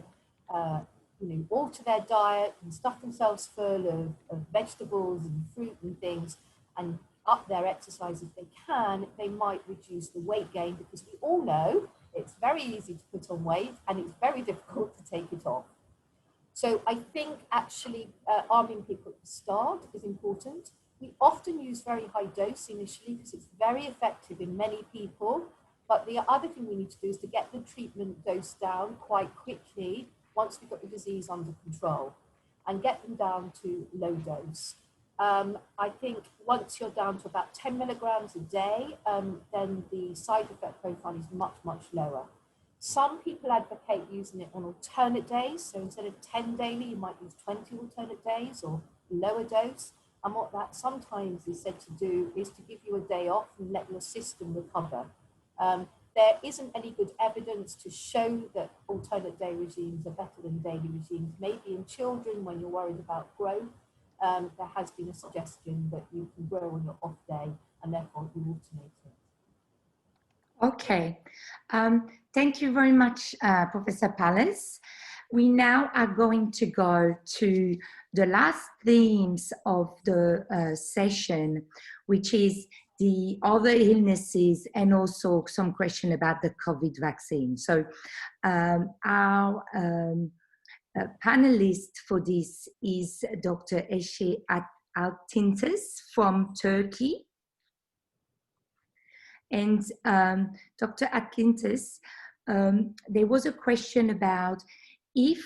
alter their diet and stuff themselves full of vegetables and fruit and things, and up their exercise if they can, they might reduce the weight gain, because we all know it's very easy to put on weight and it's very difficult to take it off. So I think actually arming people at the start is important. We often use very high dose initially because it's very effective in many people, but the other thing we need to do is to get the treatment dose down quite quickly once we've got the disease under control, and get them down to low dose. I think once you're down to about 10 milligrams a day, then the side effect profile is much lower. Some people advocate using it on alternate days. So instead of 10 daily, you might use 20 alternate days or lower dose. And what that sometimes is said to do is to give you a day off and let your system recover. There isn't any good evidence to show that alternate day regimes are better than daily regimes. Maybe in children, when you're worried about growth, there has been a suggestion that you can grow on your off day and therefore you alternate it. Okay, thank you very much, Professor Palace. We now are going to go to the last themes of the session, which is the other illnesses and also some question about the COVID vaccine. So our panelist for this is Dr. Eshe Altintas from Turkey. And Dr. Altintas, there was a question about if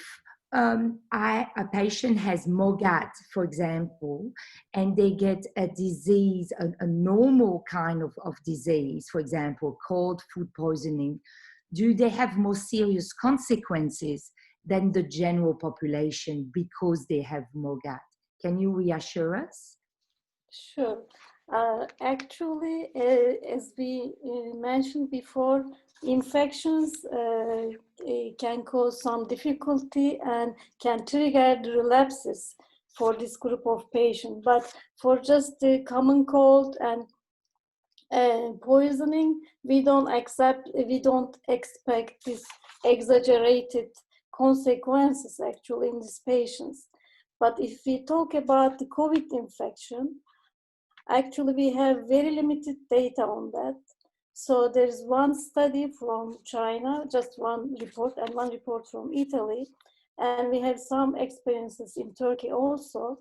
a patient has MOGAD, for example, and they get a disease, a normal kind of disease, for example, cold food poisoning, do they have more serious consequences than the general population because they have MOGAD? Can you reassure us? Sure. Actually, as we mentioned before, infections can cause some difficulty and can trigger the relapses for this group of patients. But for just the common cold and poisoning, we don't expect this exaggerated consequences actually in these patients. But if we talk about the COVID infection, actually we have very limited data on that. So there's one study from China, just one report, and one report from Italy. And we have some experiences in Turkey also.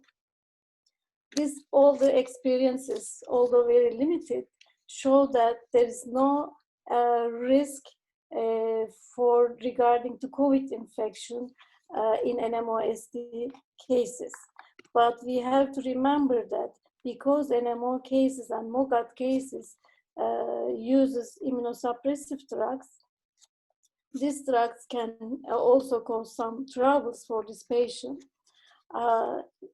All the experiences, although very limited, show that there is no risk regarding to COVID infection in NMOSD cases. But we have to remember that because NMO cases and MOGAD cases uses immunosuppressive drugs, these drugs can also cause some troubles for this patient.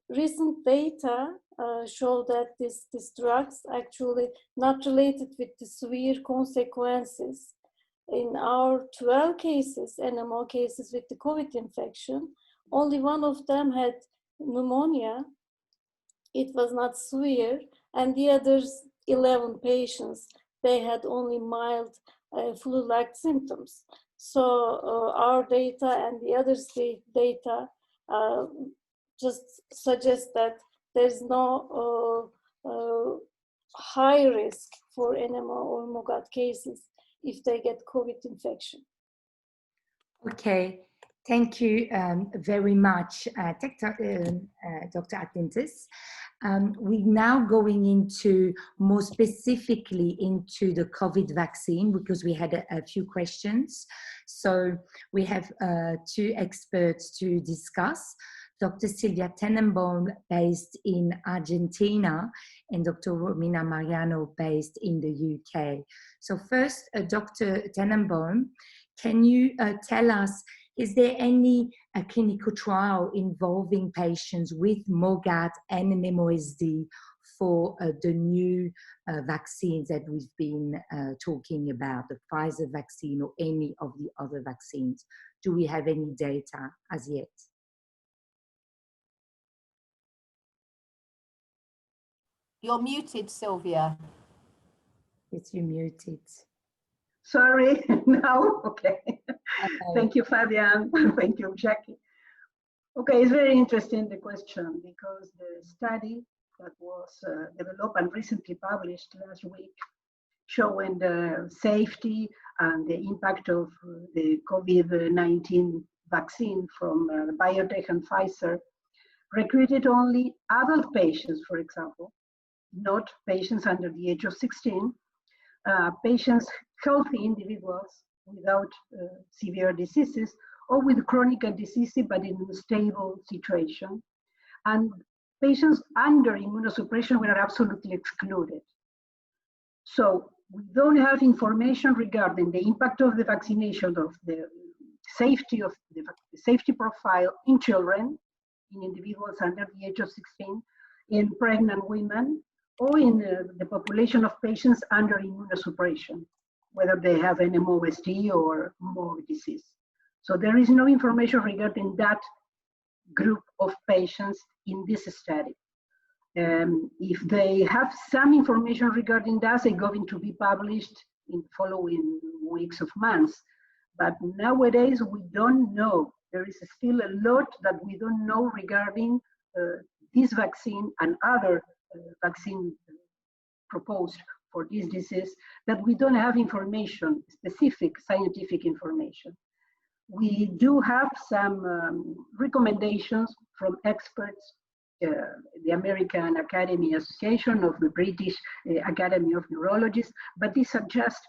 Recent data show that these drugs actually not related with the severe consequences. In our 12 cases, NMO cases with the COVID infection, only one of them had pneumonia. It was not severe, and the others 11 patients, they had only mild flu-like symptoms. So our data and the others' data just suggest that there's no high risk for NMO or MOGAD cases if they get COVID infection. Okay, thank you very much, Dr. Altintas. We're now going into more specifically into the COVID vaccine because we had a few questions. So we have two experts to discuss. Dr. Silvia Tenembaum, based in Argentina, and Dr. Romina Mariono, based in the UK. So first, Dr. Tenembaum, can you tell us, is there any clinical trial involving patients with MOGAD and NMOSD for the new vaccines that we've been talking about, the Pfizer vaccine or any of the other vaccines? Do we have any data as yet? You're muted, Silvia. Yes, you're muted. Sorry, now, okay. Thank you, Fabienne. Thank you, Jackie. Okay, it's very interesting, the question, because the study that was developed and recently published last week showing the safety and the impact of the COVID-19 vaccine from BioNTech and Pfizer recruited only adult patients, for example, not patients under the age of 16, patients, healthy individuals without severe diseases or with chronic diseases but in a stable situation. And patients under immunosuppression were absolutely excluded. So we don't have information regarding the impact of the vaccination, of the safety of the safety profile in children, in individuals under the age of 16, in pregnant women, or in the population of patients under immunosuppression, whether they have NMOSD or more disease. So there is no information regarding that group of patients in this study. If they have some information regarding that, they're going to be published in the following weeks of months. But nowadays, we don't know. There is still a lot that we don't know regarding this vaccine and other vaccine proposed for this disease, that we don't have information, specific scientific information. We do have some recommendations from experts, the American Academy Association of the British Academy of Neurologists, but these are just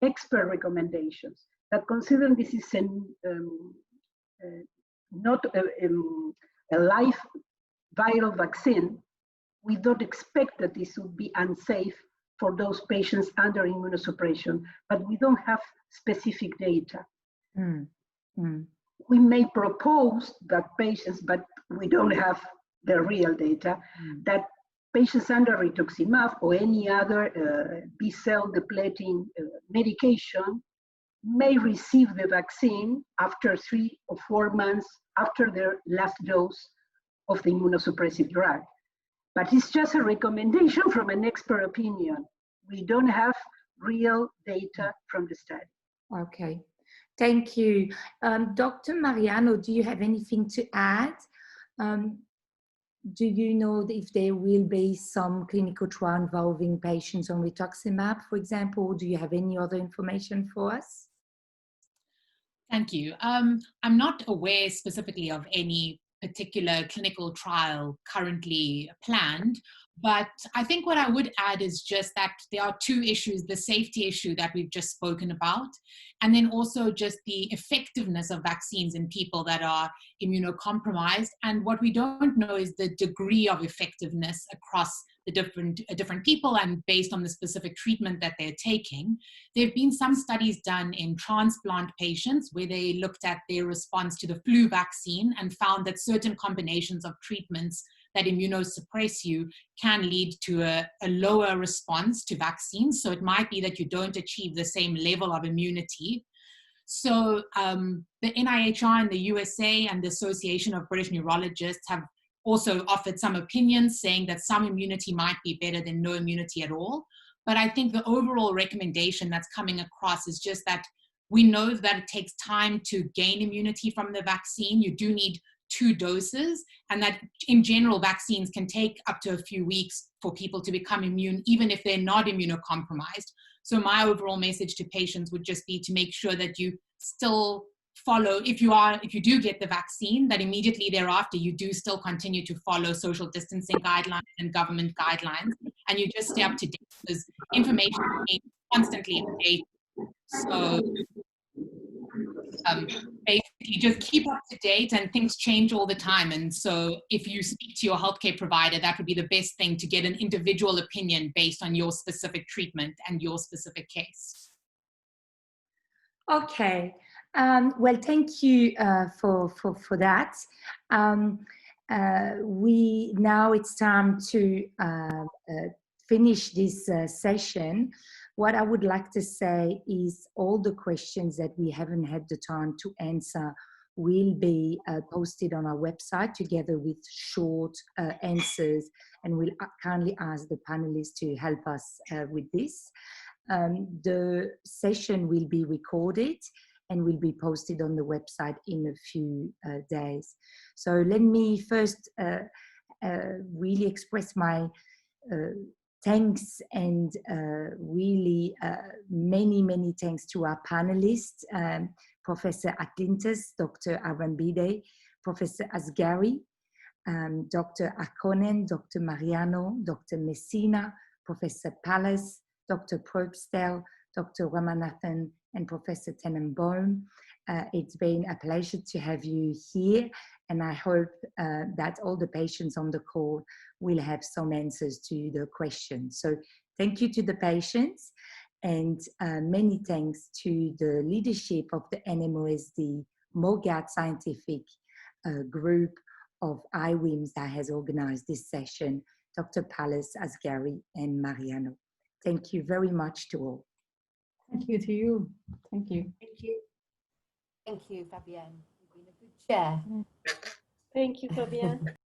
expert recommendations that consider this is not a live viral vaccine. We don't expect that this would be unsafe for those patients under immunosuppression, but we don't have specific data. We may propose that patients, but we don't have the real data, that patients under rituximab or any other B-cell depleting medication may receive the vaccine after 3 or 4 months after their last dose of the immunosuppressive drug. But it's just a recommendation from an expert opinion. We don't have real data from the study. Okay, thank you. Dr. Mariano, do you have anything to add? Do you know if there will be some clinical trial involving patients on rituximab, for example, or do you have any other information for us? Thank you. I'm not aware specifically of any particular clinical trial currently planned, but I think what I would add is just that there are two issues: the safety issue that we've just spoken about, and then also just the effectiveness of vaccines in people that are immunocompromised. And what we don't know is the degree of effectiveness across the different people and based on the specific treatment that they're taking. There have been some studies done in transplant patients where they looked at their response to the flu vaccine and found that certain combinations of treatments that immunosuppress you can lead to a lower response to vaccines. So it might be that you don't achieve the same level of immunity. So the NIHR in the USA and the Association of British Neurologists have also offered some opinions saying that some immunity might be better than no immunity at all. But I think the overall recommendation that's coming across is just that we know that it takes time to gain immunity from the vaccine. You do need 2 doses, and that in general vaccines can take up to a few weeks for people to become immune, even if they're not immunocompromised. So my overall message to patients would just be to make sure that you still follow, if you do get the vaccine, that immediately thereafter you do still continue to follow social distancing guidelines and government guidelines, and you just stay up to date because information is constantly updated. So basically just keep up to date, and things change all the time. And so if you speak to your healthcare provider, that would be the best thing, to get an individual opinion based on your specific treatment and your specific case. Okay. Well, thank you for that. Now it's time to finish this session. What I would like to say is all the questions that we haven't had the time to answer will be posted on our website together with short answers, and we'll kindly ask the panelists to help us with this. The session will be recorded and will be posted on the website in a few days. So let me first really express my thanks, and really many thanks to our panelists, Professor Atlintas, Dr. Arrambide, Professor Asgari, Dr. Hacohen, Dr. Mariano, Dr. Messina, Professor Palace, Dr. Probstel, Dr. Ramanathan, and Professor Tenembaum. It's been a pleasure to have you here, and I hope that all the patients on the call will have some answers to the questions. So thank you to the patients, and many thanks to the leadership of the NMOSD MOGAD scientific group of iWiMS that has organized this session, Dr. Palace, Asgari, and Mariano. Thank you very much to all. Thank you to you. Thank you. Thank you. Thank you, Fabienne. You've been a good chair. Thank you, Fabienne.